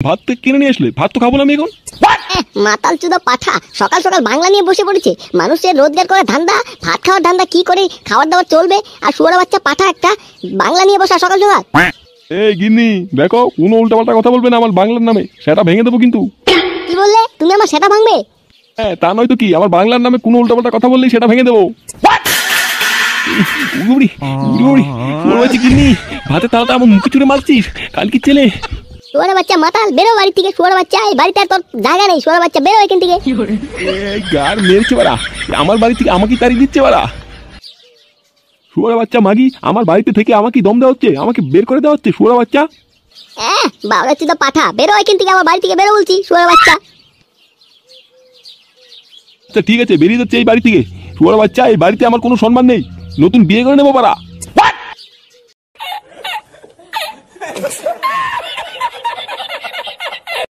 ভাত তো কিনে নিয়ে আসলে, ভাত তো খাবো না আমি এখন। মাতাল চুদা পাঠা সকাল সকাল বাংলা নিয়ে বসে পড়েছে। মানুষের রোজগার করে ধান্দা, ভাত খাওয়ার ধান্দা কি করে খাবার দাবার চলবে, আর শুয়োর বাচ্চা পাঠা একটা বাংলা নিয়ে বসা সকাল সকাল। এই গিন্নি দেখো, কোনো উল্টাপাল্টা কথা বলবে না আমার বাংলার নামে, সেটা ভেঙে দেবো কিন্তু। কি বললে তুমি? আমার সেটা ভাঙবে? হ্যাঁ, তা নয় তো কি, আমার বাংলার নামে কোনো উল্টাপাল্টা কথা বললেই সেটা ভেঙে দেবো। উড়ি উড়ি উড়ি বলছি গিন্নি, ভাতে তাড়াতাড়ি আমার মুখে চুড়ে মারছিস কালকে ছেলে। শুয়োর বাচ্চা মাতাল, বেরো বাড়ি থেকে। শুয়োর বাচ্চা, এই বাড়িতে আর তোর জায়গা নেই। শুয়োর বাচ্চা বেরো এখান থেকে। এই গার মেরেছে বাড়া, আমার বাড়ি থেকে আমাকে তাড়িয়ে দিচ্ছে বাড়া। শুয়োর বাচ্চা মাগি আমার বাড়িতে থেকে আমাকে দম দেওয়া হচ্ছে, আমাকে বের করে দেওয়া হচ্ছে। শুয়োর বাচ্চা বাবলা চুদা পাঠা, বেরো এখান থেকে, আমার বাড়ি থেকে বেরো বলছি। শুয়োর বাচ্চা। আচ্ছা ঠিক আছে, বেরিয়ে যাচ্ছে এই বাড়ি থেকে। শুয়োর বাচ্চা, এই বাড়িতে আমার কোনো সম্মান নেই, নতুন বিয়ে করে নেবো বাড়া।